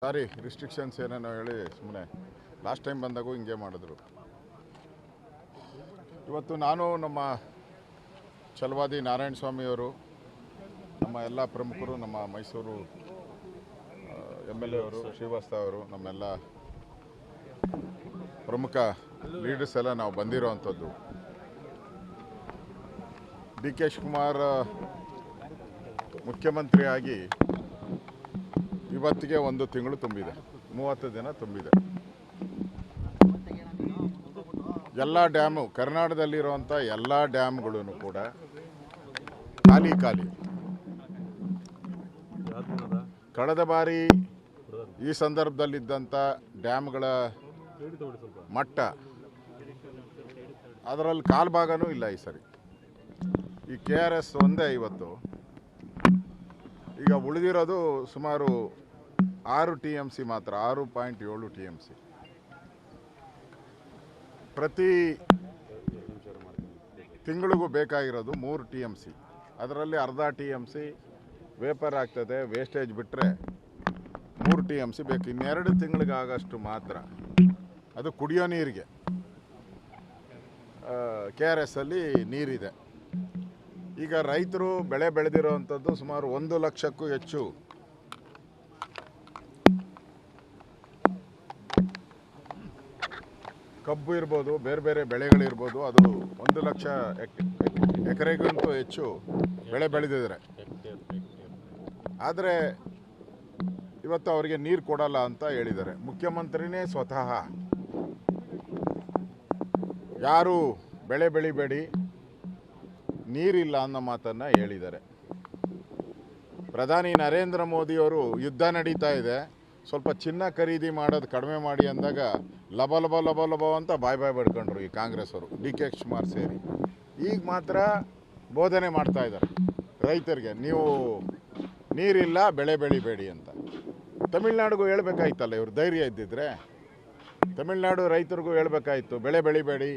ಸಾರಿ restrictions ಏನೇನೋ ಹೇಳಿ ಸುಮ್ಮನೆ ಲಾಸ್ಟ್ ಟೈಮ್ ಬಂದಾಗೂ ಹಿಂಗೆ ಮಾಡಿದ್ರು. ಇವತ್ತು ನಾನು ನಮ್ಮ ಛಲವಾದಿ ನಾರಾಯಣ ಸ್ವಾಮಿಯವರು, ನಮ್ಮ ಎಲ್ಲ ಪ್ರಮುಖರು, ನಮ್ಮ ಮೈಸೂರು MLA ಅವರು, ಶ್ರೀವಾಸ್ತವ ಅವರು, ನಮ್ಮೆಲ್ಲ ಪ್ರಮುಖ ಲೀಡರ್ಸ್ ಎಲ್ಲ ನಾವು ಬಂದಿರೋ ಅಂಥದ್ದು. DK ಶಿವಕುಮಾರ್ ಮುಖ್ಯಮಂತ್ರಿಯಾಗಿ ಇವತ್ತಿಗೆ 1 ತಿಂಗಳು ತುಂಬಿದೆ, 30 ದಿನ ತುಂಬಿದೆ. ಎಲ್ಲ ಡ್ಯಾಮು, ಕರ್ನಾಟಕದಲ್ಲಿರುವಂಥ ಎಲ್ಲ ಡ್ಯಾಮ್ಗಳೂ ಕೂಡ ಖಾಲಿ. ಕಳೆದ ಬಾರಿ ಈ ಸಂದರ್ಭದಲ್ಲಿದ್ದಂಥ ಡ್ಯಾಮ್ಗಳ ಮಟ್ಟ ಅದರಲ್ಲಿ ಕಾಲು ಭಾಗನೂ ಇಲ್ಲ ಈ ಸರಿ. ಈ KRS ಒಂದೇ ಇವತ್ತು. ಈಗ ಉಳಿದಿರೋದು ಸುಮಾರು 6 TMC ಮಾತ್ರ, 6.7 TMC. ಪ್ರತಿ ತಿಂಗಳಿಗೂ ಬೇಕಾಗಿರೋದು 3 TMC. ಅದರಲ್ಲಿ ಅರ್ಧ TMC ವೇಪರ್ ಆಗ್ತದೆ, ವೇಸ್ಟೇಜ್ ಬಿಟ್ಟರೆ 3 TMC ಬೇಕು. ಇನ್ನೆರಡು ತಿಂಗಳಿಗಾಗಷ್ಟು ಮಾತ್ರ ಅದು ಕುಡಿಯೋ ನೀರಿಗೆ KRS ಅಲ್ಲಿ ನೀರಿದೆ. ಈಗ ರೈತರು ಬೆಳೆ ಬೆಳೆದಿರೋವಂಥದ್ದು ಸುಮಾರು 1 ಲಕ್ಷಕ್ಕೂ ಹೆಚ್ಚು ಕಬ್ಬು ಇರ್ಬೋದು, ಬೇರೆ ಬೇರೆ ಬೆಳೆಗಳಿರ್ಬೋದು. ಅದು 1 ಲಕ್ಷ ಎಕರೆಗಿಂತೂ ಹೆಚ್ಚು ಬೆಳೆ ಬೆಳೆದಿದ್ದಾರೆ. ಆದರೆ ಇವತ್ತು ಅವರಿಗೆ ನೀರು ಕೊಡಲ್ಲ ಅಂತ ಹೇಳಿದ್ದಾರೆ. ಮುಖ್ಯಮಂತ್ರಿನೇ ಸ್ವತಃ ಯಾರು ಬೆಳೆ ಬೆಳಿಬೇಡಿ, ನೀರಿಲ್ಲ ಅನ್ನೋ ಮಾತನ್ನು ಹೇಳಿದ್ದಾರೆ. ಪ್ರಧಾನಿ ನರೇಂದ್ರ ಮೋದಿಯವರು ಯುದ್ಧ ನಡೀತಾ ಇದೆ, ಸ್ವಲ್ಪ ಚಿನ್ನ ಖರೀದಿ ಮಾಡೋದು ಕಡಿಮೆ ಮಾಡಿ ಅಂದಾಗ ಲಬ ಅಂತ ಬಾಯ್ ಬಡ್ಕೊಂಡ್ರು ಈ ಕಾಂಗ್ರೆಸ್ ಅವರು, DK ಶಿವಕುಮಾರ್ ಸೇರಿ. ಈಗ ಮಾತ್ರ ಬೋಧನೆ ಮಾಡ್ತಾ ಇದ್ದಾರೆ ರೈತರಿಗೆ, ನೀವು ನೀರಿಲ್ಲ ಬೆಳೆ ಬೆಳಿಬೇಡಿ ಅಂತ. ತಮಿಳ್ನಾಡಿಗೂ ಹೇಳ್ಬೇಕಾಯ್ತಲ್ಲ ಇವರು, ಧೈರ್ಯ ಇದ್ದಿದ್ರೆ ತಮಿಳ್ನಾಡು ರೈತರಿಗೂ ಹೇಳ್ಬೇಕಾಯ್ತು, ಬೆಳೆ ಬೆಳಿಬೇಡಿ,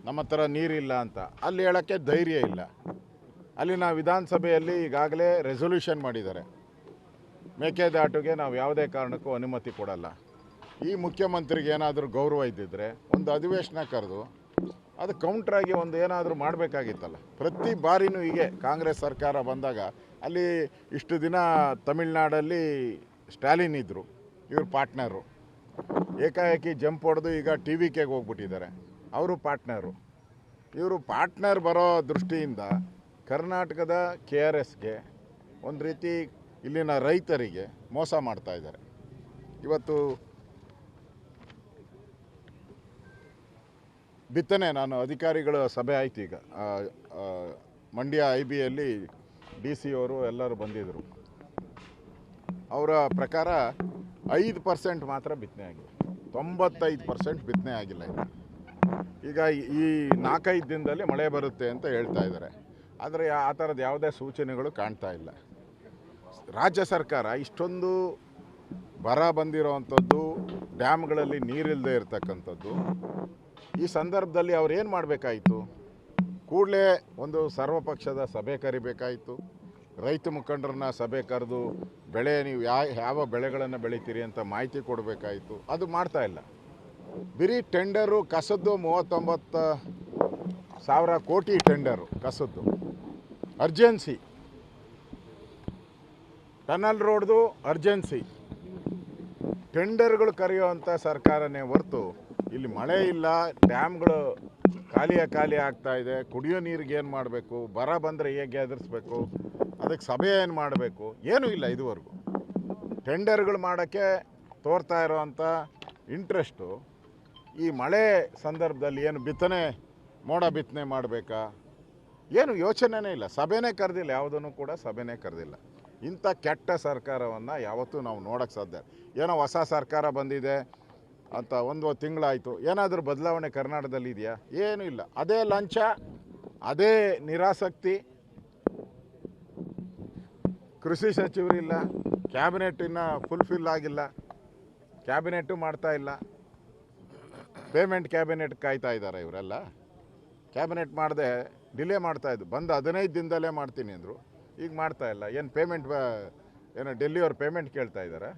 ನಮ್ಮ ಹತ್ರ ನೀರಿಲ್ಲ ಅಂತ. ಅಲ್ಲಿ ಹೇಳೋಕ್ಕೆ ಧೈರ್ಯ ಇಲ್ಲ. ಅಲ್ಲಿನ ವಿಧಾನಸಭೆಯಲ್ಲಿ ಈಗಾಗಲೇ ರೆಸೊಲ್ಯೂಷನ್ ಮಾಡಿದ್ದಾರೆ, ಮೇಕೆದಾಟುಗೆ ನಾವು ಯಾವುದೇ ಕಾರಣಕ್ಕೂ ಅನುಮತಿ ಕೊಡಲ್ಲ. ಈ ಮುಖ್ಯಮಂತ್ರಿಗೆ ಏನಾದರೂ ಗೌರವ ಇದ್ದಿದ್ರೆ ಒಂದು ಅಧಿವೇಶನ ಕರೆದು ಅದು ಕೌಂಟ್ರಾಗಿ ಒಂದು ಏನಾದರೂ ಮಾಡಬೇಕಾಗಿತ್ತಲ್ಲ. ಪ್ರತಿ ಬಾರಿನೂ ಹೀಗೆ ಕಾಂಗ್ರೆಸ್ ಸರ್ಕಾರ ಬಂದಾಗ, ಅಲ್ಲಿ ಇಷ್ಟು ದಿನ ತಮಿಳ್ನಾಡಲ್ಲಿ ಸ್ಟಾಲಿನ್ ಇದ್ದರು, ಇವರು ಪಾರ್ಟ್ನರು. ಏಕಾಏಕಿ ಜಂಪ್ ಹೊಡೆದು ಈಗ TVKಗೆ ಹೋಗ್ಬಿಟ್ಟಿದ್ದಾರೆ, ಅವರು ಪಾರ್ಟ್ನರು. ಇವರು ಪಾರ್ಟ್ನರ್ ಬರೋ ದೃಷ್ಟಿಯಿಂದ ಕರ್ನಾಟಕದ KRSಗೆ ಒಂದು ರೀತಿ ಇಲ್ಲಿನ ರೈತರಿಗೆ ಮೋಸ ಮಾಡ್ತಾ ಇದ್ದಾರೆ. ಇವತ್ತು ಬಿತ್ತನೆ, ನಾನು ಅಧಿಕಾರಿಗಳ ಸಭೆ ಆಯ್ತು ಈಗ ಮಂಡ್ಯ IBಯಲ್ಲಿ DC ಅವರು ಎಲ್ಲರೂ ಬಂದಿದ್ದರು. ಅವರ ಪ್ರಕಾರ 5% ಮಾತ್ರ ಬಿತ್ತನೆ ಆಗಿದೆ, 95% ಬಿತ್ತನೆ ಆಗಿಲ್ಲ. ಈಗ ಈ 4-5 ದಿನದಲ್ಲಿ ಮಳೆ ಬರುತ್ತೆ ಅಂತ ಹೇಳ್ತಾ ಇದ್ದಾರೆ. ಆದರೆ ಆ ಥರದ ಯಾವುದೇ ಸೂಚನೆಗಳು ಕಾಣ್ತಾ ಇಲ್ಲ. ರಾಜ್ಯ ಸರ್ಕಾರ ಇಷ್ಟೊಂದು ಬರ ಬಂದಿರೋವಂಥದ್ದು, ಡ್ಯಾಮ್ಗಳಲ್ಲಿ ನೀರಿಲ್ಲದೆ ಇರತಕ್ಕಂಥದ್ದು, ಈ ಸಂದರ್ಭದಲ್ಲಿ ಅವ್ರು ಏನು ಮಾಡಬೇಕಾಯಿತು? ಕೂಡಲೇ ಒಂದು ಸರ್ವಪಕ್ಷದ ಸಭೆ ಕರಿಬೇಕಾಯಿತು, ರೈತ ಮುಖಂಡರನ್ನ ಸಭೆ ಕರೆದು ಬೆಳೆ, ನೀವು ಯಾವ ಬೆಳೆಗಳನ್ನು ಬೆಳಿತೀರಿ ಅಂತ ಮಾಹಿತಿ ಕೊಡಬೇಕಾಯಿತು. ಅದು ಮಾಡ್ತಾ ಇಲ್ಲ. ಬರೀ ಟೆಂಡರು ಕಸದ್ದು 39,000 ಕೋಟಿ ಟೆಂಡರು ಕಸದ್ದು. ಅರ್ಜೆನ್ಸಿ ಟನಲ್ ರೋಡ್ದು ಅರ್ಜೆನ್ಸಿ ಟೆಂಡರ್ಗಳು ಕರೆಯುವಂಥ ಸರ್ಕಾರನೇ ಹೊರತು ಇಲ್ಲಿ ಮಳೆ ಇಲ್ಲ, ಡ್ಯಾಮ್ಗಳು ಖಾಲಿ ಆಗ್ತಾ ಇದೆ, ಕುಡಿಯೋ ನೀರಿಗೆ ಏನು ಮಾಡಬೇಕು, ಬರ ಬಂದರೆ ಹೇಗೆ ಎದುರಿಸ್ಬೇಕು, ಅದಕ್ಕೆ ಸಭೆ ಏನು ಮಾಡಬೇಕು, ಏನೂ ಇಲ್ಲ ಇದುವರೆಗೂ. ಟೆಂಡರ್ಗಳು ಮಾಡೋಕ್ಕೆ ತೋರ್ತಾ ಇರೋವಂಥ ಇಂಟ್ರೆಸ್ಟು ಈ ಮಳೆ ಸಂದರ್ಭದಲ್ಲಿ ಏನು ಬಿತ್ತನೆ, ಮೋಡ ಬಿತ್ತನೆ ಮಾಡಬೇಕಾ, ಏನು ಯೋಚನೆನೇ ಇಲ್ಲ. ಸಭೆನೇ ಕರೆದಿಲ್ಲ, ಯಾವುದನ್ನು ಕೂಡ ಸಭೆನೇ ಕರೆದಿಲ್ಲ. ಇಂಥ ಕೆಟ್ಟ ಸರ್ಕಾರವನ್ನು ಯಾವತ್ತೂ ನಾವು ನೋಡೋಕ್ಕೆ ಸಾಧ್ಯ. ಏನೋ ಹೊಸ ಸರ್ಕಾರ ಬಂದಿದೆ ಅಂತ 1 ತಿಂಗಳಾಯಿತು, ಏನಾದರೂ ಬದಲಾವಣೆ ಕರ್ನಾಟಕದಲ್ಲಿ ಇದೆಯಾ? ಏನೂ ಇಲ್ಲ. ಅದೇ ಲಂಚ, ಅದೇ ನಿರಾಸಕ್ತಿ. ಕೃಷಿ ಸಚಿವರಿಲ್ಲ, ಕ್ಯಾಬಿನೆಟ್ ಇನ್ನೂ ಫುಲ್ಫಿಲ್ ಆಗಿಲ್ಲ, ಕ್ಯಾಬಿನೆಟ್ಟು ಮಾಡ್ತಾ ಇಲ್ಲ. ಪೇಮೆಂಟ್ ಕ್ಯಾಬಿನೆಟ್ ಕಾಯ್ತಾ ಇದ್ದಾರೆ ಇವರೆಲ್ಲ. ಕ್ಯಾಬಿನೆಟ್ ಮಾಡದೆ ಡಿಲೇ ಮಾಡ್ತಾಯಿದ್ದು, ಬಂದು 15 ದಿನದಲ್ಲೇ ಮಾಡ್ತೀನಿ ಅಂದರು, ಈಗ ಮಾಡ್ತಾ ಇಲ್ಲ. ಏನು ಪೇಮೆಂಟ್, ಏನೋ ಡೆಲ್ಲಿಯವ್ರು ಪೇಮೆಂಟ್ ಕೇಳ್ತಾ ಇದ್ದಾರೆ.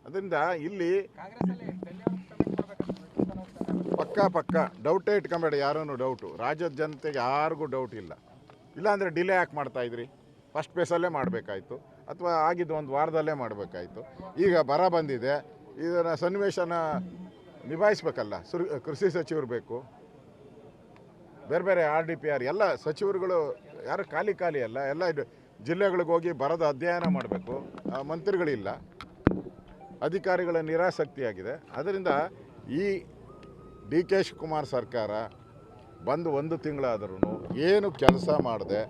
ಅದರಿಂದ ಇಲ್ಲಿ ಪಕ್ಕ ಡೌಟೇ ಇಟ್ಕೊಂಬೇಡ, ಯಾರೂ ಡೌಟು, ರಾಜ್ಯದ ಜನತೆಗೆ ಯಾರಿಗೂ ಡೌಟ್ ಇಲ್ಲ. ಇಲ್ಲಾಂದರೆ ಡಿಲೇ ಯಾಕೆ ಮಾಡ್ತಾಯಿದ್ರಿ? ಫಸ್ಟ್ ಫೇಸಲ್ಲೇ ಮಾಡಬೇಕಾಯ್ತು, ಅಥವಾ ಆಗಿದ್ದು ಒಂದು ವಾರದಲ್ಲೇ ಮಾಡಬೇಕಾಯ್ತು. ಈಗ ಬರ ಬಂದಿದೆ, ಇದರ ಸನ್ನಿವೇಶನ ನಿಭಾಯಿಸ್ಬೇಕಲ್ಲ. ಕೃಷಿ ಸಚಿವರು ಬೇಕು, ಬೇರೆ ಬೇರೆ RDPR ಎಲ್ಲ ಸಚಿವರುಗಳು ಯಾರು ಖಾಲಿ ಅಲ್ಲ, ಎಲ್ಲ ಇದು ಜಿಲ್ಲೆಗಳಿಗೆ ಹೋಗಿ ಬರದ ಅಧ್ಯಯನ ಮಾಡಬೇಕು. ಮಂತ್ರಿಗಳಿಲ್ಲ, ಅಧಿಕಾರಿಗಳ ನಿರಾಸಕ್ತಿಯಾಗಿದೆ. ಅದರಿಂದ ಈ DK ಶಿವಕುಮಾರ್ ಸರ್ಕಾರ ಬಂದು 1 ತಿಂಗಳಾದ್ರೂ ಏನು ಕೆಲಸ ಮಾಡದೆ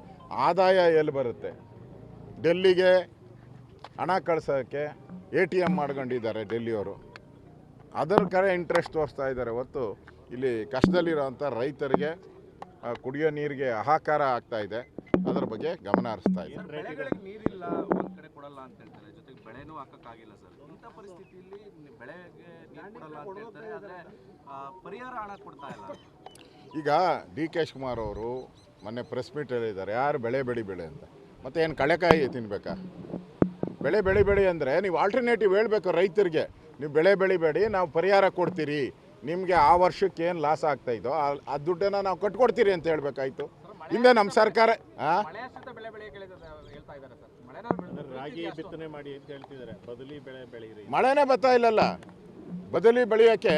ಆದಾಯ ಎಲ್ಲಿ ಬರುತ್ತೆ? ಡೆಲ್ಲಿಗೆ ಹಣ ಕಳ್ಸೋಕ್ಕೆ ATM ಮಾಡ್ಕೊಂಡಿದ್ದಾರೆ ಡೆಲ್ಲಿಯವರು, ಅದರ ಕಡೆ ಇಂಟ್ರೆಸ್ಟ್ ತೋರಿಸ್ತಾ ಇದ್ದಾರೆ ಹೊತ್ತು ಇಲ್ಲಿ ಕಷ್ಟದಲ್ಲಿರೋವಂಥ ರೈತರಿಗೆ ಕುಡಿಯೋ ನೀರಿಗೆ ಹಾಹಾಕಾರ ಆಗ್ತಾ ಇದೆ. ಅದರ ಬಗ್ಗೆ ಗಮನ ಹರಿಸ್ತಾ ಇದೆ. ಬೆಳೆಗಳಿಗೆ ನೀರಿಲ್ಲ, ಒಂದು ಕಡೆ ಕೊಡಲ್ಲ ಅಂತ ಹೇಳ್ತಾರೆ, ಜೊತೆಗೆ ಬೆಳೆನೂ ಹಾಕಕ್ಕಾಗಿಲ್ಲ ಸರ್. ಇಂಥ ಪರಿಸ್ಥಿತಿಯಲ್ಲಿ ಬೆಳೆಗೆ ನೀರು ಕೊಡಲ್ಲ ಅಂತ ಹೇಳ್ತಾರೆ, ಆದರೆ ಪರಿಹಾರ ಹಣ ಕೊಡ್ತಾ ಇಲ್ಲ. ಈಗ DK ಶಿವಕುಮಾರ್ ಅವರು ಮೊನ್ನೆ ಪ್ರೆಸ್ ಮೀಟ್ ಹೇಳಿದ್ದಾರೆ, ಯಾರು ಬೆಳೆ ಬೆಳಿಬೇಡಿ ಅಂತ. ಮತ್ತು ಏನು ಕಳೆಕಾಯಿ ತಿನ್ನಬೇಕಾ? ಬೆಳೆ ಬೆಳಿಬೇಡಿ ಅಂದರೆ ನೀವು ಆಲ್ಟರ್ನೇಟಿವ್ ಹೇಳಬೇಕು ರೈತರಿಗೆ. ನೀವು ಬೆಳೆ ಬೆಳಿಬೇಡಿ, ನಾವು ಪರಿಹಾರ ಕೊಡ್ತೀರಿ, ನಿಮಗೆ ಆ ವರ್ಷಕ್ಕೆ ಏನು ಲಾಸ್ ಆಗ್ತಾಯಿದ್ದೋ ಆ ದುಡ್ಡನ್ನು ನಾವು ಕಟ್ಕೊಡ್ತೀರಿ ಅಂತ ಹೇಳಬೇಕಾಯ್ತು. ಹಿಂದೆ ನಮ್ಮ ಸರ್ಕಾರ ರಾಗಿ ಬಿತ್ತನೆ ಮಾಡಿ ಅಂತ ಹೇಳ್ತಿದ್ದಾರೆ, ಬದಲಿ ಬೆಳೆ ಬೆಳೀರಿ. ಮಳೆನೇ ಬರ್ತಾ ಇಲ್ಲಲ್ಲ, ಬದಲಿ ಬೆಳೆಯೋಕ್ಕೆ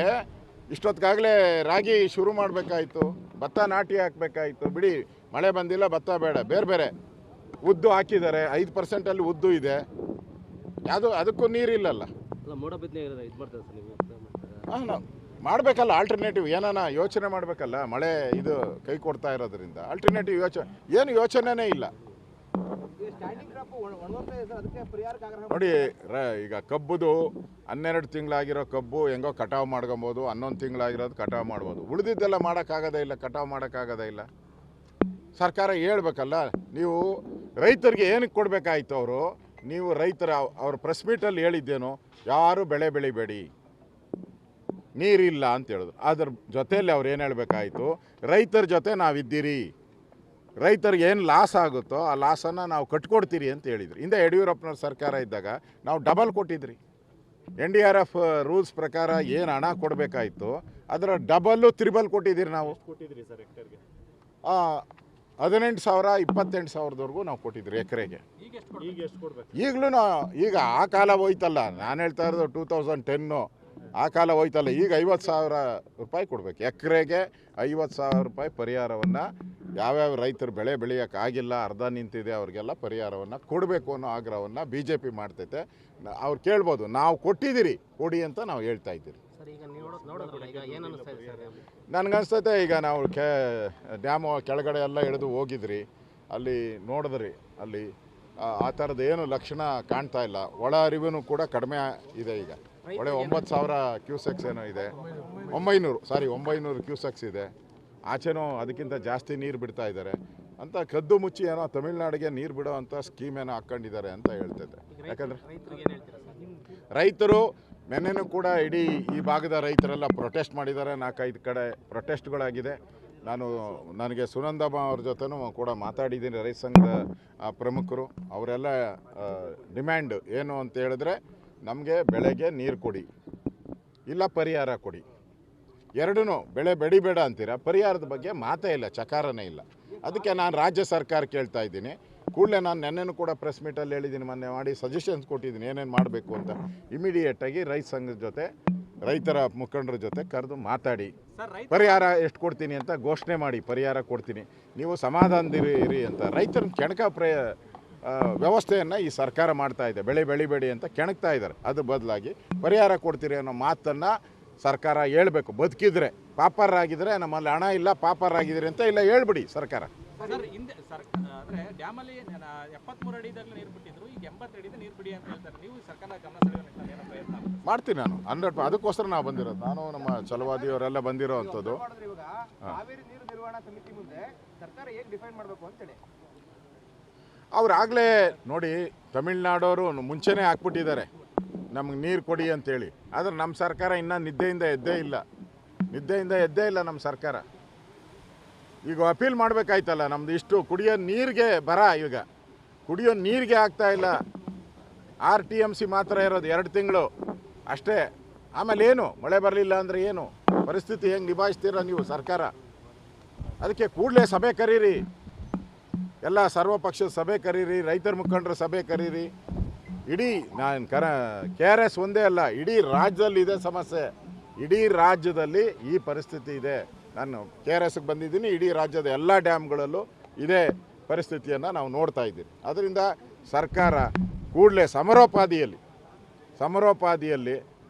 ಇಷ್ಟೊತ್ತಿಗಾಗಲೇ ರಾಗಿ ಶುರು ಮಾಡಬೇಕಾಯ್ತು, ಭತ್ತ ನಾಟಿ ಹಾಕಬೇಕಾಯ್ತು. ಬಿಡಿ, ಮಳೆ ಬಂದಿಲ್ಲ, ಭತ್ತ ಬೇಡ, ಬೇರೆ ಬೇರೆ ಉದ್ದು ಹಾಕಿದ್ದಾರೆ. 5% ಉದ್ದು ಇದೆ, ಯಾವುದು ಅದಕ್ಕೂ ನೀರಿಲ್ಲಲ್ಲ. ಮೋಡ ಬಿತ್ತನೆ ಇದು ಮಾಡ್ತಾರೆ ಸರ್ ನೀವು? ಹಾಂ, ಮಾಡಬೇಕಲ್ಲ ಆಲ್ಟರ್ನೇಟಿವ್, ಏನಾನ ಯೋಚನೆ ಮಾಡಬೇಕಲ್ಲ. ಮಳೆ ಇದು ಕೈ ಕೊಡ್ತಾ ಇರೋದ್ರಿಂದ ಆಲ್ಟರ್ನೇಟಿವ್ ಏನು ಯೋಚನೆನೇ ಇಲ್ಲ. ನೋಡಿ, ಈಗ ಕಬ್ಬುದು 12 ತಿಂಗಳಾಗಿರೋ ಕಬ್ಬು ಹೆಂಗೋ ಕಟಾವು ಮಾಡ್ಕೊಬೋದು, 11 ತಿಂಗಳಾಗಿರೋದು ಕಟಾವು ಮಾಡ್ಬೋದು. ಉಳಿದಿದ್ದೆಲ್ಲ ಮಾಡೋಕ್ಕಾಗೋದೇ ಇಲ್ಲ, ಕಟಾವು ಮಾಡೋಕ್ಕಾಗೋದೇ ಇಲ್ಲ. ಸರ್ಕಾರ ಹೇಳ್ಬೇಕಲ್ಲ. ನೀವು ರೈತರಿಗೆ ಏನಕ್ಕೆ ಕೊಡಬೇಕಾಯ್ತು? ನೀವು ರೈತರ ಅವ್ರ ಪ್ರೆಸ್ ಮೀಟಲ್ಲಿ ಹೇಳಿದ್ದೇನು? ಯಾರು ಬೆಳೆ ಬೆಳಿಬೇಡಿ, ನೀರಿಲ್ಲ ಅಂತ ಹೇಳಿದ್ರು. ಅದ್ರ ಜೊತೆಯಲ್ಲಿ ಅವ್ರು ಏನು ಹೇಳಬೇಕಾಯ್ತು? ರೈತರ ಜೊತೆ ನಾವಿದ್ದೀರಿ, ರೈತರಿಗೆ ಏನು ಲಾಸ್ ಆಗುತ್ತೋ ಆ ಲಾಸನ್ನು ನಾವು ಕಟ್ಕೊಡ್ತೀರಿ ಅಂತ ಹೇಳಿದ್ರು. ಹಿಂದೆ ಯಡಿಯೂರಪ್ಪನವ್ರ ಸರ್ಕಾರ ಇದ್ದಾಗ ನಾವು ಡಬಲ್ ಕೊಟ್ಟಿದ್ರಿ. NDRF ರೂಲ್ಸ್ ಪ್ರಕಾರ ಏನು ಹಣ ಕೊಡಬೇಕಾಯ್ತು ಅದರ ಡಬಲ್ಲು ತ್ರಿಬಲ್ ಕೊಟ್ಟಿದ್ದೀರಿ. ನಾವು ಕೊಟ್ಟಿದ್ರಿ ಸರ್ ಹೆಕ್ಟರ್ಗೆ 18,000 28,000ವರೆಗೂ ನಾವು ಕೊಟ್ಟಿದ್ರಿ ಎಕರೆಗೆ. ಈಗ ಎಷ್ಟು ಕೊಡ್ಬೇಕು? ಈಗಲೂ ಈಗ ಆ ಕಾಲ ಹೋಯ್ತಲ್ಲ, ನಾನು ಹೇಳ್ತಾ ಇರೋದು 2010 ಆ ಕಾಲ ಹೋಯ್ತಲ್ಲ. ಈಗ 50,000 ರೂಪಾಯಿ ಕೊಡಬೇಕು ಎಕರೆಗೆ. 50,000 ರೂಪಾಯಿ ಪರಿಹಾರವನ್ನು ಯಾವ್ಯಾವ ರೈತರು ಬೆಳೆ ಬೆಳೆಯೋಕ್ಕಾಗಿಲ್ಲ, ಅರ್ಧ ನಿಂತಿದೆ, ಅವ್ರಿಗೆಲ್ಲ ಪರಿಹಾರವನ್ನು ಕೊಡಬೇಕು ಅನ್ನೋ ಆಗ್ರಹವನ್ನು BJP ಮಾಡ್ತೈತೆ. ಅವ್ರು ಕೇಳ್ಬೋದು, ನಾವು ಕೊಟ್ಟಿದ್ದೀರಿ, ಕೊಡಿ ಅಂತ ನಾವು ಹೇಳ್ತಾ ಇದ್ದೀರಿ. ನನಗನ್ಸ್ತೈತೆ ಈಗ ನಾವು ಡ್ಯಾಮು ಕೆಳಗಡೆ ಎಲ್ಲ ಇಳಿದು ಹೋಗಿದ್ರಿ, ಅಲ್ಲಿ ನೋಡಿದ್ರಿ, ಅಲ್ಲಿ ಆ ಥರದ್ದು ಏನು ಲಕ್ಷಣ ಕಾಣ್ತಾ ಇಲ್ಲ. ಒಳ ಅರಿವು ಕೂಡ ಕಡಿಮೆ ಇದೆ. ಈಗ ಒಳ್ಳೆ 9,000 ಕ್ಯೂಸೆಕ್ಸ್ ಏನೋ ಇದೆ, 900 ಕ್ಯೂಸೆಕ್ಸ್ ಇದೆ. ಆಚೆನೂ ಅದಕ್ಕಿಂತ ಜಾಸ್ತಿ ನೀರು ಬಿಡ್ತಾ ಇದ್ದಾರೆ ಅಂತ ಕದ್ದು ಮುಚ್ಚಿ ಏನೋ ತಮಿಳ್ನಾಡಿಗೆ ನೀರು ಬಿಡೋ ಅಂಥ ಸ್ಕೀಮ್ ಏನೋ ಹಾಕ್ಕೊಂಡಿದ್ದಾರೆ ಅಂತ ಹೇಳ್ತೈತೆ. ಯಾಕಂದರೆ ರೈತರು ನೆನ್ನೆನೂ ಕೂಡ ಇಡೀ ಈ ಭಾಗದ ರೈತರೆಲ್ಲ ಪ್ರೊಟೆಸ್ಟ್ ಮಾಡಿದ್ದಾರೆ. 4-5 ಕಡೆ ಪ್ರೊಟೆಸ್ಟ್ಗಳಾಗಿದೆ. ನನಗೆ ಸುನಂದಮ್ಮ ಅವ್ರ ಜೊತೆನೂ ಕೂಡ ಮಾತಾಡಿದ್ದೀನಿ, ರೈತ ಸಂಘದ ಪ್ರಮುಖರು. ಅವರೆಲ್ಲ ಡಿಮ್ಯಾಂಡ್ ಏನು ಅಂತ ಹೇಳಿದ್ರೆ, ನಮಗೆ ಬೆಳೆಗೆ ನೀರು ಕೊಡಿ, ಇಲ್ಲ ಪರಿಹಾರ ಕೊಡಿ. ಎರಡೂ ಬೆಳೆ ಬೆಳಿಬೇಡ ಅಂತೀರ, ಪರಿಹಾರದ ಬಗ್ಗೆ ಮಾತೇ ಇಲ್ಲ, ಚಕಾರನೇ ಇಲ್ಲ. ಅದಕ್ಕೆ ನಾನು ರಾಜ್ಯ ಸರ್ಕಾರ ಕೇಳ್ತಾ ಇದ್ದೀನಿ. ಕೂಡಲೇ ನಾನು ನೆನ್ನೆನೂ ಕೂಡ ಪ್ರೆಸ್ ಮೀಟಲ್ಲಿ ಹೇಳಿದ್ದೀನಿ, ಮೊನ್ನೆ ಮಾಡಿ ಸಜೆಷನ್ಸ್ ಕೊಟ್ಟಿದ್ದೀನಿ ಏನೇನು ಮಾಡಬೇಕು ಅಂತ. ಇಮಿಡಿಯೇಟಾಗಿ ರೈತ ಸಂಘದ ಜೊತೆ, ರೈತರ ಮುಖಂಡರ ಜೊತೆ ಕರೆದು ಮಾತಾಡಿ ಪರಿಹಾರ ಎಷ್ಟು ಕೊಡ್ತೀನಿ ಅಂತ ಘೋಷಣೆ ಮಾಡಿ, ಪರಿಹಾರ ಕೊಡ್ತೀನಿ, ನೀವು ಸಮಾಧಾನದಿರಿ ಅಂತ. ರೈತರ ಕೆಣಕ ವ್ಯವಸ್ಥೆಯನ್ನು ಈ ಸರ್ಕಾರ ಮಾಡ್ತಾ ಇದೆ. ಬೆಳೆ ಬೆಳಿಬೇಡಿ ಅಂತ ಕೆಣಕ್ತಾ ಇದ್ದಾರೆ. ಅದ್ರ ಬದಲಾಗಿ ಪರಿಹಾರ ಕೊಡ್ತೀರಿ ಅನ್ನೋ ಮಾತನ್ನು ಸರ್ಕಾರ ಹೇಳ್ಬೇಕು. ಬದುಕಿದ್ರೆ, ಪಾಪರಾಗಿದ್ರೆ ನಮ್ಮಲ್ಲಿ ಹಣ ಇಲ್ಲ, ಪಾಪರಾಗಿದ್ದೀರಿ ಅಂತ ಇಲ್ಲ ಹೇಳ್ಬಿಡಿ ಸರ್ಕಾರ. ಸರ್, ಹಿಂದೆ ಅಂದರೆ ಡ್ಯಾಮಲ್ಲಿ 73 ಅಡಿದಾಗಲೇ ನೀರು ಬಿಟ್ಟಿದ್ರು, ಈಗ 80 ಅಡಿದ ನೀರು ಬಿಡಿ ಅಂತ ಹೇಳ್ತಾರೆ. ನೀವು ಸರ್ಕಾರ ಗಮನ ಸೆಳೆಯುವ ಏನೋ ಪ್ರಯತ್ನ ಮಾಡ್ತೀನಿ ನಾನು 100%. ಅದಕ್ಕೋಸ್ಕರ ನಾವು ಬಂದಿರೋದು, ನಾನು ನಮ್ಮ ಛಲವಾದಿಯವರೆಲ್ಲ ಬಂದಿರೋ ಅಂಥದ್ದು. ಕಾವೇರಿ ನೀರು ನಿರ್ವಹಣಾ ಸಮಿತಿ ಮುಂದೆ ಸರ್ಕಾರ ಹೇಗೆ ಡಿಫೈನ್ ಮಾಡಬೇಕು ಅಂತೇಳಿ ಅವ್ರಾಗಲೇ ನೋಡಿ, ತಮಿಳ್ನಾಡವರು ಮುಂಚೆನೇ ಹಾಕ್ಬಿಟ್ಟಿದ್ದಾರೆ ನಮ್ಗೆ ನೀರು ಕೊಡಿ ಅಂತೇಳಿ. ಆದರೆ ನಮ್ಮ ಸರ್ಕಾರ ಇನ್ನೂ ನಿದ್ದೆಯಿಂದ ಎದ್ದೇ ಇಲ್ಲ ನಮ್ಮ ಸರ್ಕಾರ. ಈಗ ಅಪೀಲ್ ಮಾಡಬೇಕಾಯ್ತಲ್ಲ, ನಮ್ದು ಇಷ್ಟು ಕುಡಿಯೋ ನೀರಿಗೆ ಬರ, ಈಗ ಕುಡಿಯೋ ನೀರಿಗೆ ಆಗ್ತಾ ಇಲ್ಲ. 6 TMC ಮಾತ್ರ ಇರೋದು 2 ತಿಂಗಳು. ಅಷ್ಟೇ. ಆಮೇಲೆ ಏನು, ಮಳೆ ಬರಲಿಲ್ಲ ಅಂದರೆ ಏನು ಪರಿಸ್ಥಿತಿ, ಹೆಂಗೆ ನಿಭಾಯಿಸ್ತೀರ ನೀವು ಸರ್ಕಾರ? ಅದಕ್ಕೆ ಕೂಡಲೇ ಸಭೆ ಕರೀರಿ, ಎಲ್ಲ ಸರ್ವಪಕ್ಷದ ಸಭೆ ಕರೀರಿ, ರೈತರ ಮುಖಂಡರ ಸಭೆ ಕರೀರಿ. ಇಡೀ ನಾನು KRS ಒಂದೇ ಅಲ್ಲ, ಇಡೀ ರಾಜ್ಯದಲ್ಲಿ ಇದೆ ಸಮಸ್ಯೆ. ಇಡೀ ರಾಜ್ಯದಲ್ಲಿ ಈ ಪರಿಸ್ಥಿತಿ ಇದೆ. ನಾನು KRSಗೆ ಬಂದಿದ್ದೀನಿ, ಇಡೀ ರಾಜ್ಯದ ಎಲ್ಲ ಡ್ಯಾಮ್ಗಳಲ್ಲೂ ಇದೇ ಪರಿಸ್ಥಿತಿಯನ್ನು ನಾವು ನೋಡ್ತಾ ಇದ್ದೀವಿ. ಅದರಿಂದ ಸರ್ಕಾರ ಕೂಡಲೇ ಸಮರೋಪಾದಿಯಲ್ಲಿ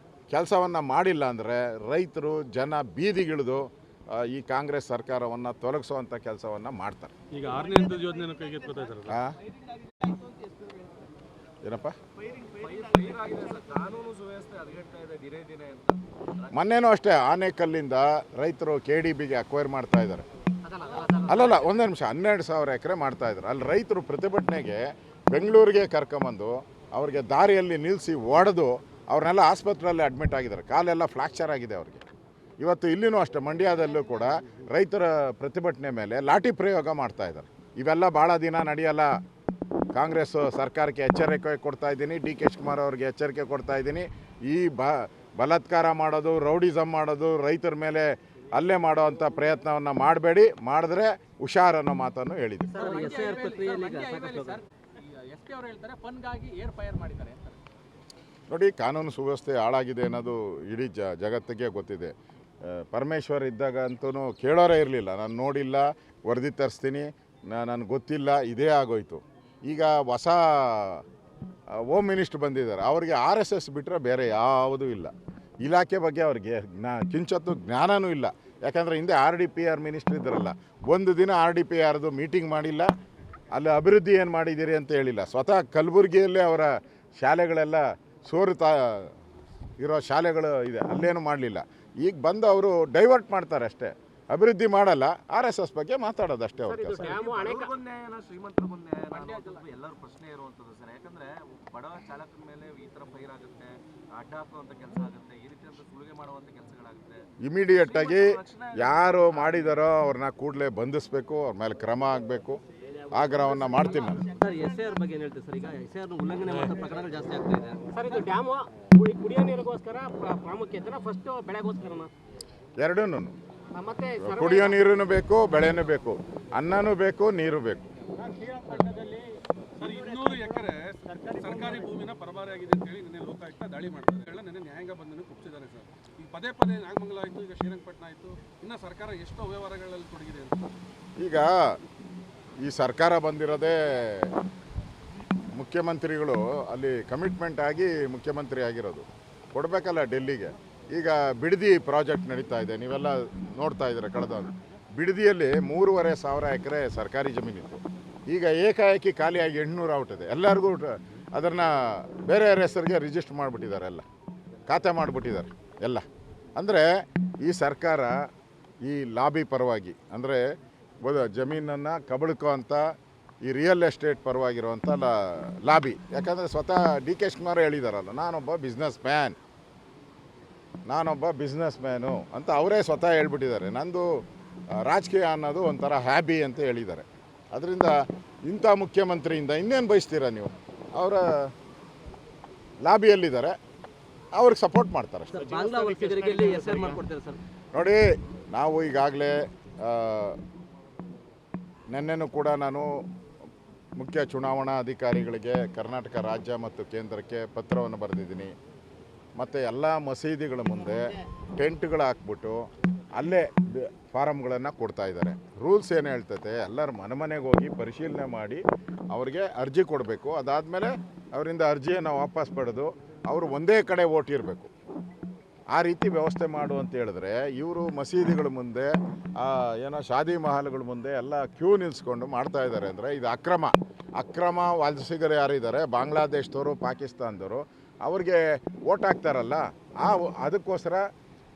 ಕೆಲಸವನ್ನು ಮಾಡಿಲ್ಲ ಅಂದರೆ ರೈತರು ಜನ ಬೀದಿಗಿಳಿದು ಈ ಕಾಂಗ್ರೆಸ್ ಸರ್ಕಾರವನ್ನು ತೊಲಗಿಸುವಂಥ ಕೆಲಸವನ್ನು ಮಾಡ್ತಾರೆ. ಈಗ 6ನೇ ಹಂತದ ಯೋಜನೆ ಕೈಗೆತ್ತಿಕೊಳ್ತಾ ಇದ್ದಾರೆ. ಏನಪ್ಪ, ಫೈರ್ ಆಗಿದೆ ಸರ್, ಕಾನೂನು ಸುವ್ಯವಸ್ಥೆ ಹದಗೆಡ್ತಾ ಇದೆ ದಿನೇ ದಿನೇ ಅಂತ. ಮೊನ್ನೆನೂ ಅಷ್ಟೇ ಆನೇಕಲ್ಲಿಂದ ರೈತರು KDBಗೆ ಅಕ್ವೈರ್ ಮಾಡ್ತಾ ಇದ್ದಾರೆ. ಅಲ್ಲಲ್ಲ, ಒಂದೇ ನಿಮಿಷ, 12,000 ಎಕರೆ ಮಾಡ್ತಾ ಇದ್ದಾರೆ. ಅಲ್ಲಿ ರೈತರು ಪ್ರತಿಭಟನೆಗೆ ಬೆಂಗಳೂರಿಗೆ ಕರ್ಕೊಂಬಂದು ಅವ್ರಿಗೆ ದಾರಿಯಲ್ಲಿ ನಿಲ್ಲಿಸಿ ಹೊಡೆದು ಅವ್ರನ್ನೆಲ್ಲ ಆಸ್ಪತ್ರೆಯಲ್ಲಿ ಅಡ್ಮಿಟ್ ಆಗಿದ್ದಾರೆ. ಕಾಲೆಲ್ಲ ಫ್ರ್ಯಾಕ್ಚರ್ ಆಗಿದೆ ಅವ್ರಿಗೆ. ಇವತ್ತು ಇಲ್ಲಿನೂ ಅಷ್ಟೇ, ಮಂಡ್ಯದಲ್ಲೂ ಕೂಡ ರೈತರ ಪ್ರತಿಭಟನೆ ಮೇಲೆ ಲಾಠಿ ಪ್ರಯೋಗ ಮಾಡ್ತಾ ಇದ್ದಾರೆ. ಇವೆಲ್ಲ ಭಾಳ ದಿನ ನಡೆಯಲ್ಲ. ಕಾಂಗ್ರೆಸ್ ಸರ್ಕಾರಕ್ಕೆ ಎಚ್ಚರಿಕೆ ಕೊಡ್ತಾ ಇದ್ದೀನಿ, DK ಶಿವಕುಮಾರ್ ಅವ್ರಿಗೆ ಎಚ್ಚರಿಕೆ ಕೊಡ್ತಾ ಇದ್ದೀನಿ. ಈ ಬಲಾತ್ಕಾರ ಮಾಡೋದು, ರೌಡಿಸಮ್ ಮಾಡೋದು, ರೈತರ ಮೇಲೆ ಹಲ್ಲೆ ಮಾಡೋ ಅಂಥ ಪ್ರಯತ್ನವನ್ನು ಮಾಡಬೇಡಿ, ಮಾಡಿದ್ರೆ ಹುಷಾರ್ ಅನ್ನೋ ಮಾತನ್ನು ಹೇಳಿದ್ವಿ. ನೋಡಿ, ಕಾನೂನು ಸುವ್ಯವಸ್ಥೆ ಹಾಳಾಗಿದೆ ಅನ್ನೋದು ಇಡೀ ಜಗತ್ತಿಗೆ ಗೊತ್ತಿದೆ. ಪರಮೇಶ್ವರ್ ಇದ್ದಾಗ ಅಂತೂ ಕೇಳೋರೇ ಇರಲಿಲ್ಲ, ನಾನು ನೋಡಿಲ್ಲ, ವರದಿ ತರಿಸ್ತೀನಿ, ನನಗೆ ಗೊತ್ತಿಲ್ಲ, ಇದೇ ಆಗೋಯ್ತು. ಈಗ ಹೊಸ ಹೋಮ್ ಮಿನಿಸ್ಟ್ರ್ ಬಂದಿದ್ದಾರೆ, ಅವ್ರಿಗೆ RSS ಬಿಟ್ಟರೆ ಬೇರೆ ಯಾವುದೂ ಇಲ್ಲ. ಇಲಾಖೆ ಬಗ್ಗೆ ಅವ್ರಿಗೆ ಕಿಂಚತ್ತು ಜ್ಞಾನವೂ ಇಲ್ಲ. ಯಾಕಂದರೆ ಹಿಂದೆ RDPR ಮಿನಿಸ್ಟ್ರ್ ಇದ್ದಾರಲ್ಲ, ಒಂದು ದಿನ RDPRದು ಮೀಟಿಂಗ್ ಮಾಡಿಲ್ಲ, ಅಲ್ಲಿ ಅಭಿವೃದ್ಧಿ ಏನು ಮಾಡಿದ್ದೀರಿ ಅಂತ ಹೇಳಿಲ್ಲ. ಸ್ವತಃ ಕಲಬುರಗಿಯಲ್ಲೇ ಅವರ ಶಾಲೆಗಳೆಲ್ಲ ಸೋರುತ್ತಾ ಇರೋ ಶಾಲೆಗಳು ಇದೆ, ಅಲ್ಲೇನು ಮಾಡಲಿಲ್ಲ. ಈಗ ಬಂದು ಅವರು ಡೈವರ್ಟ್ ಮಾಡ್ತಾರೆ ಅಷ್ಟೇ, ಅಭಿವೃದ್ಧಿ ಮಾಡಲ್ಲ, RSS ಬಗ್ಗೆ ಮಾತಾಡೋದು ಅಷ್ಟೇ ಅವ್ರ ಕೆಲಸ. ಶ್ರೀಮಂತರಿಗೊಂದೇ ಎಲ್ಲರೂ ಪ್ರಶ್ನೆ ಇರುವಂಥದ್ದು ಸರ್. ಯಾಕಂದ್ರೆ ಬಡ ಚಾಲಕರ ಮೇಲೆ ಈ ಥರ ಫೈರ್ ಆಗುತ್ತೆ, ಅಡ್ಡ ಹಾಕುವಂಥ ಕೆಲಸ ಆಗುತ್ತೆ, ಈ ರೀತಿ ಸುಲಿಗೆ ಮಾಡುವಂಥ ಕೆಲಸಗಳಾಗುತ್ತೆ. ಇಮಿಡಿಯೇಟಾಗಿ ಯಾರು ಮಾಡಿದಾರೋ ಅವ್ರನ್ನ ಕೂಡಲೇ ಬಂಧಿಸಬೇಕು, ಅವ್ರ ಮೇಲೆ ಕ್ರಮ ಆಗಬೇಕು. ಆಗ್ರಹವನ್ನು ಮಾಡ್ತೀನಿ ನಾನು. ಸರ್, SIR ಬಗ್ಗೆ ಏನು ಹೇಳ್ತೀವಿ ಸರ್? ಈಗ SIR ಉಲ್ಲಂಘನೆ ಮಾಡೋ ಪ್ರಕರಣಗಳು ಜಾಸ್ತಿ ಆಗ್ತಾ ಇದೆ ಸರ್. ಇದು ಡ್ಯಾಮು ಕುಡಿಯೋ ನೀರಿಗೋಸ್ಕರ ಪ್ರಾಮುಖ್ಯತೆ, ಫಸ್ಟ್ ಬೆಳೆಗೋಸ್ಕರನ? ಎರಡೂ, ಮತ್ತೆ ಕುಡಿಯೋ ನೀರು ಬೇಕು, ಬೆಳೆನೂ ಬೇಕು, ಅನ್ನನೂ ಬೇಕು, ನೀರು ಬೇಕು. ಸರ್, 200 ಎಕರೆ ಸರ್ಕಾರಿ ಭೂಮಿನ ಪರಭಾರೆಯಾಗಿದೆ ಅಂತ ಹೇಳಿ ನಿನ್ನೆ ಲೋಕಾಯುಕ್ತ ದಾಳಿ ಮಾಡ್ತಾರೆ. ನಿನ್ನೆ ನ್ಯಾಯಾಂಗ ಬಂಧನ ಕೊಟ್ಟಿದ್ದಾರೆ ಸರ್. ಈಗ ಪದೇ ನಾಗಮಂಗಲ ಆಯಿತು, ಈಗ ಶ್ರೀರಂಗಪಟ್ಟಣ ಆಯಿತು, ಇನ್ನು ಸರ್ಕಾರ ಎಷ್ಟೋ ವ್ಯವಹಾರಗಳಲ್ಲಿ ತೊಡಗಿದೆ ಅಂತ. ಈಗ ಈ ಸರ್ಕಾರ ಬಂದಿರೋದೇ ಮುಖ್ಯಮಂತ್ರಿಗಳು ಅಲ್ಲಿ ಕಮಿಟ್ಮೆಂಟ್ ಆಗಿ ಮುಖ್ಯಮಂತ್ರಿ ಆಗಿರೋದು, ಕೊಡಬೇಕಲ್ಲ ಡೆಲ್ಲಿಗೆ. ಈಗ ಬಿಡದಿ ಪ್ರಾಜೆಕ್ಟ್ ನಡೀತಾ ಇದೆ, ನೀವೆಲ್ಲ ನೋಡ್ತಾ ಇದ್ದೀರ. ಕಳೆದ ಬಿಡದಿಯಲ್ಲಿ 3,500 ಎಕರೆ ಸರ್ಕಾರಿ ಜಮೀನಿತ್ತು. ಈಗ ಏಕಾಏಕಿ ಖಾಲಿಯಾಗಿ 800 ಔಟಿದೆ. ಎಲ್ಲರಿಗೂ ಅದನ್ನು ಬೇರೆ ಹೆಸರಿಗೆ ರಿಜಿಸ್ಟರ್ ಮಾಡಿಬಿಟ್ಟಿದ್ದಾರೆ, ಎಲ್ಲ ಖಾತೆ ಮಾಡಿಬಿಟ್ಟಿದ್ದಾರೆ ಎಲ್ಲ. ಅಂದರೆ ಈ ಸರ್ಕಾರ ಈ ಲಾಬಿ ಪರವಾಗಿ, ಅಂದರೆ ಜಮೀನನ್ನು ಕಬಳಿಕೋ ಅಂಥ ಈ ರಿಯಲ್ ಎಸ್ಟೇಟ್ ಪರವಾಗಿರುವಂಥ ಲಾಬಿ. ಯಾಕಂದರೆ ಸ್ವತಃ DK ಶಿವಕುಮಾರ್ ಹೇಳಿದಾರಲ್ಲ, ನಾನೊಬ್ಬ ಬಿಸ್ನೆಸ್ ಮ್ಯಾನು ಅಂತ ಅವರೇ ಸ್ವತಃ ಹೇಳ್ಬಿಟ್ಟಿದ್ದಾರೆ. ನಂದು ರಾಜಕೀಯ ಅನ್ನೋದು ಒಂಥರ ಹ್ಯಾಬಿ ಅಂತ ಹೇಳಿದ್ದಾರೆ. ಅದರಿಂದ ಇಂಥ ಮುಖ್ಯಮಂತ್ರಿಯಿಂದ ಇನ್ನೇನು ಬಯಸ್ತೀರ ನೀವು? ಅವರ ಲಾಬಿಯಲ್ಲಿದ್ದಾರೆ, ಅವ್ರಿಗೆ ಸಪೋರ್ಟ್ ಮಾಡ್ತಾರೆ ಅಷ್ಟೇ. ನೋಡಿ, ನಾವು ಈಗಾಗಲೇ ನಿನ್ನೆನೂ ಕೂಡ ನಾನು ಮುಖ್ಯ ಚುನಾವಣಾ ಅಧಿಕಾರಿಗಳಿಗೆ ಕರ್ನಾಟಕ ರಾಜ್ಯ ಮತ್ತು ಕೇಂದ್ರಕ್ಕೆ ಪತ್ರವನ್ನು ಬರೆದಿದ್ದೀನಿ. ಮತ್ತು ಎಲ್ಲ ಮಸೀದಿಗಳ ಮುಂದೆ ಟೆಂಟ್ಗಳು ಹಾಕ್ಬಿಟ್ಟು ಅಲ್ಲೇ ಫಾರಮ್ಗಳನ್ನು ಕೊಡ್ತಾ ಇದ್ದಾರೆ. ರೂಲ್ಸ್ ಏನು ಹೇಳ್ತೈತೆ, ಎಲ್ಲರ ಮನೆಗೆ ಹೋಗಿ ಪರಿಶೀಲನೆ ಮಾಡಿ ಅವ್ರಿಗೆ ಅರ್ಜಿ ಕೊಡಬೇಕು. ಅದಾದಮೇಲೆ ಅವರಿಂದ ಅರ್ಜಿಯನ್ನು ವಾಪಸ್ ಪಡೆದು ಅವರು ಒಂದೇ ಕಡೆ ಓಟ್ ಇರಬೇಕು. ಆ ರೀತಿ ವ್ಯವಸ್ಥೆ ಮಾಡು ಅಂತ ಹೇಳಿದ್ರೆ, ಇವರು ಮಸೀದಿಗಳ ಮುಂದೆ, ಏನೋ ಶಾದಿ ಮಹಲ್ಗಳ ಮುಂದೆ ಎಲ್ಲ ಕ್ಯೂ ನಿಲ್ಲಿಸ್ಕೊಂಡು ಮಾಡ್ತಾ ಇದ್ದಾರೆ. ಅಂದರೆ ಇದು ಅಕ್ರಮ ವಲಸಿಗರು ಯಾರಿದ್ದಾರೆ, ಬಾಂಗ್ಲಾದೇಶದವರು, ಪಾಕಿಸ್ತಾನದವರು, ಅವ್ರಿಗೆ ಓಟ್ ಹಾಕ್ತಾರಲ್ಲ, ಅದಕ್ಕೋಸ್ಕರ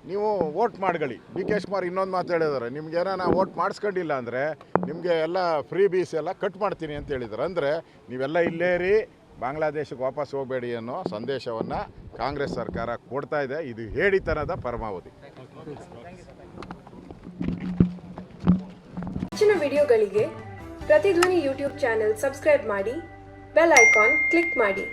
ನೀವು ಓಟ್ ಮಾಡ್ಕೊಳ್ಳಿ. DK ಶಿವಕುಮಾರ್ ಇನ್ನೊಂದು ಮಾತು ಹೇಳಿದ್ದಾರೆ, ನಿಮ್ಗೇನ ಓಟ್ ಮಾಡಿಸ್ಕೊಂಡಿಲ್ಲ ಅಂದರೆ ನಿಮಗೆ ಎಲ್ಲ ಫ್ರೀ ಬೀಸ್ ಎಲ್ಲ ಕಟ್ ಮಾಡ್ತೀನಿ ಅಂತ ಹೇಳಿದ್ದಾರೆ. ಅಂದರೆ ನೀವೆಲ್ಲ ಇಲ್ಲೇ ರೀ, ಬಾಂಗ್ಲಾದೇಶಕ್ಕೆ ವಾಪಸ್ ಹೋಗಬೇಡಿ ಅನ್ನೋ ಸಂದೇಶವನ್ನು ಕಾಂಗ್ರೆಸ್ ಸರ್ಕಾರ ಕೊಡ್ತಾ ಇದೆ. ಇದು ಹೇಡಿತನದ ಪರಮಾವಧಿ. ಹೆಚ್ಚಿನ ವಿಡಿಯೋಗಳಿಗೆ ಪ್ರತಿಧ್ವನಿ ಯೂಟ್ಯೂಬ್ ಚಾನೆಲ್ ಸಬ್ಸ್ಕ್ರೈಬ್ ಮಾಡಿ, ಬೆಲ್ ಐಕಾನ್ ಕ್ಲಿಕ್ ಮಾಡಿ.